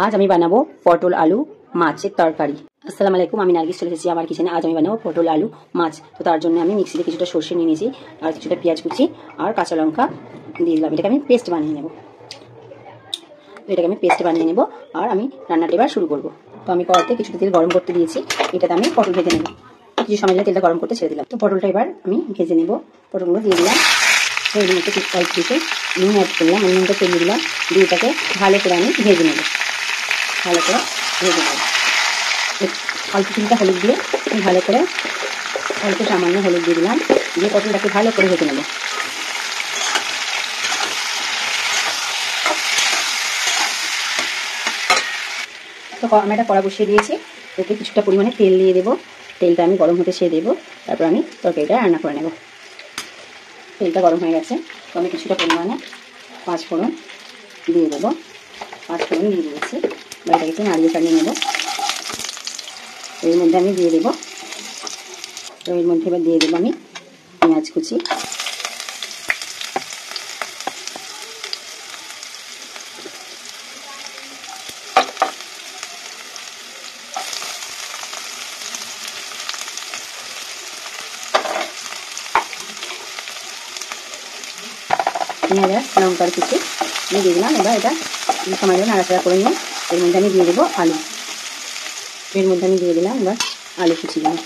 আজ আমি বানাবো পটল আলু মাছের তরকারি। আসসালামু আলাইকুম, আমি নার্গিস চলে এসেছি আমার কিচেনে। আজ আমি বানাবো পটল আলু মাছ। তো তার জন্য আমি মিক্সিতে কিছুটা সর্ষে নিয়ে নিয়েছি আর কিছুটা পেঁয়াজ কুচি আর কাঁচা লঙ্কা দিয়ে দিলাম। এটাকে আমি পেস্ট বানিয়ে নেব। আর আমি রান্নাটা এবার শুরু করবো। তো আমি কড়াইতে কিছুটা তেল গরম করতে দিয়েছি। এটাতে আমি পটল ভেজে নেব। কিছু সময় তেলটা গরম করতে ছেড়ে দিলাম। তো পটলটা এবার আমি ভেজে নেব। পটলগুলো দিয়ে দিলাম। এর মধ্যে অল্প কিছু নুন অ্যাড করলাম। নুনটা চলিয়ে দিলাম। দিয়ে এটাকে ভালো করে আমি ভেজে নেব। ভালো করে ভেজে নেব। অল্প কিছুটা হলুদ দিয়ে ভালো করে অল্প সামান্য হলুদ দিয়ে দিলাম। দিয়ে পটলটাকে ভালো করে ভেজে নেব। তো আমি একটা কড়া বসিয়ে দিয়েছি। ওতে কিছুটা পরিমাণে তেল দিয়ে দেবো। তেলটা আমি গরম হতে ছেড়ে দেবো। তারপর আমি তরকারিটা রান্না করে নেব। তেলটা গরম হয়ে গেছে। তো আমি কিছুটা পরিমাণে পাঁচফোড়ন দিয়ে দেবো। পাঁচফোড়ন দিয়ে দিয়েছি। এটাকে একটু নাড়িয়ে চাড়িয়ে নেব। এর মধ্যে আমি দিয়ে দেবো আমি পেঁয়াজ কুচি। পেঁয়াজ আর লঙ্কার কুচি আমি দিয়ে দিলাম। এবার এটা সময় ধরে নাড়াচাড়া করে নিয়ে এর মধ্যে আমি দিয়ে দেবো আলু। এর মধ্যে আমি দিয়ে দিলাম এবার আলু কুচিগুলো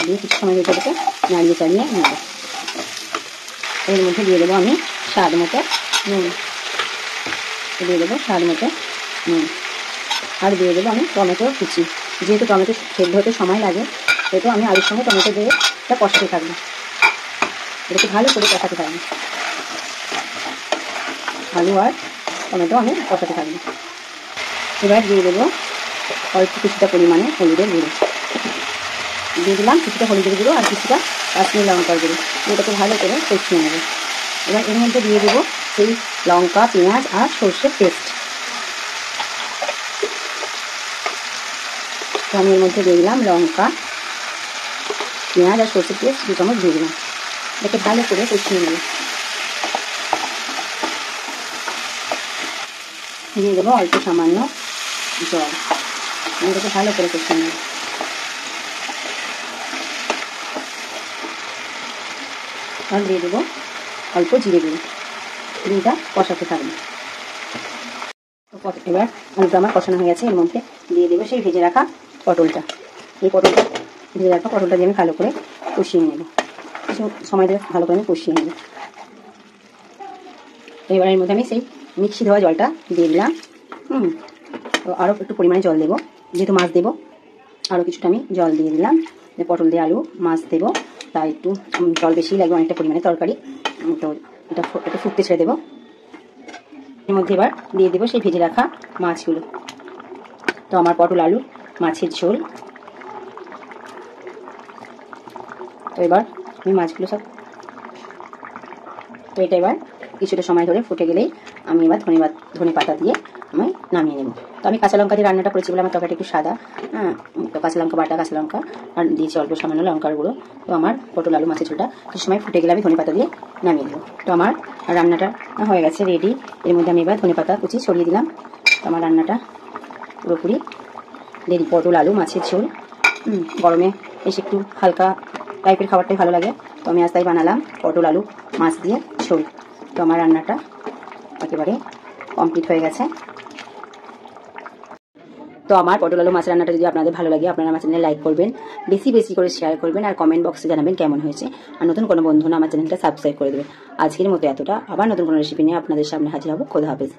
দিয়ে কিছু সময় এটাকে নাড়িয়ে চাড়িয়ে নেব। এর মধ্যে দিয়ে দেবো আমি স্বাদ মতো নুন। আর দিয়ে দেবো আমি টমেটো কুচি। যেহেতু টমেটো সেদ্ধ হতে সময় লাগে, সেহেতু আমি আলুর সঙ্গে টমেটো দিয়ে এটা কষাতে থাকবো। এটাকে ভালো করে কষাতে থাকবো। আলু আর টমেটো আমি কষাতে থাকবো। এবার দিয়ে দেবো অল্প কিছুটা পরিমাণে হলুদের গুঁড়ো। দিয়ে দিলাম কিছুটা হলুদের গুঁড়ো আর কিছুটা কাশ্মীরি লঙ্কার গুঁড়ো। এটাকে ভালো করে কষিয়ে নেব। এবার এর মধ্যে দিয়ে দেবো সেই লঙ্কা, পেঁয়াজ আর সর্ষের পেস্ট। তো আমি এর মধ্যে দিয়ে দিলাম লঙ্কা, পেঁয়াজ আর সর্ষের পেস্ট 2 চামচ দিয়ে দিলাম। এটাকে ভালো করে কষিয়ে নেব। দিয়ে দেবো অল্প সামান্য জল। এটাকে ভালো করে কষিয়ে নেব। আর দিয়ে দেবো অল্প জিরে গুঁড়ো। এটা কষাতে থাকবে। এবার আলুটা আমার কষানো হয়ে গেছে। এর মধ্যে দিয়ে দেবো সেই ভেজে রাখা পটলটা। ভেজে রাখা পটলটা দিয়ে আমি ভালো করে কষিয়ে নেব। কিছু সময় ধরে ভালো করে আমি কষিয়ে নেব। এবার এর মধ্যে আমি সেই মিক্সি ধোয়া জলটা দিয়ে দিলাম। তো আরও একটু পরিমাণে জল দেবো, যেহেতু মাছ দেবো। আরও কিছুটা আমি জল দিয়ে দিলাম। পটল দিয়ে আলু মাছ দেবো, তাই একটু জল বেশি লাগবে, অনেকটা পরিমাণে তরকারি। তো এটা ফুটতে ছেড়ে দেবো। এর মধ্যে এবার দিয়ে দেবো সেই ভেজে রাখা মাছগুলো। তো আমার পটল আলু মাছের ঝোল। তো এবার আমি মাছগুলো তো এটা এবার কিছুটা সময় ধরে ফুটে গেলেই আমি এবার ধনে পাতা দিয়ে আমি নামিয়ে নেব। তো আমি কাঁচা লঙ্কা দিয়ে রান্নাটা করেছি বলে আমার তরকারিটা একটু সাদা। তো কাঁচা লঙ্কা বাটা, কাঁচা লঙ্কা আর দিয়েছি অল্প সামান্য লঙ্কার গুঁড়ো। তো আমার পটল আলু মাছের ঝোলটা কিছু সময় ফুটে গেলে আমি ধনে পাতা দিয়ে নামিয়ে নেব। তো আমার রান্নাটা হয়ে গেছে রেডি। এর মধ্যে আমি এবার ধনে পাতা কুচি ছড়িয়ে দিলাম। তো আমার রান্নাটা পুরোপুরি রেডি। পটল আলু মাছের ঝোল। গরমে এসে একটু হালকা টাইপের খাবারটাই ভালো লাগে। তো আমি আজ তাই বানালাম পটল আলু মাছ দিয়ে ঝোল। তো আমার রান্নাটা একেবারে কমপ্লিট হয়ে গেছে। তো আমার পটল আলু মাছ রান্নাটা যদি আপনাদের ভালো লাগে, আপনারা আমার চ্যানেলে লাইক করবেন, বেশি বেশি করে শেয়ার করবেন আর কমেন্ট বক্সে জানাবেন কেমন হয়েছে। আর নতুন কোনো বন্ধু না আমার চ্যানেলটা সাবস্ক্রাইব করে দেবেন। আজকের মতো এতটা। আবার নতুন কোনো রেসিপি নিয়ে আপনাদের সামনে হাজির হব। খোদা হাফেজ।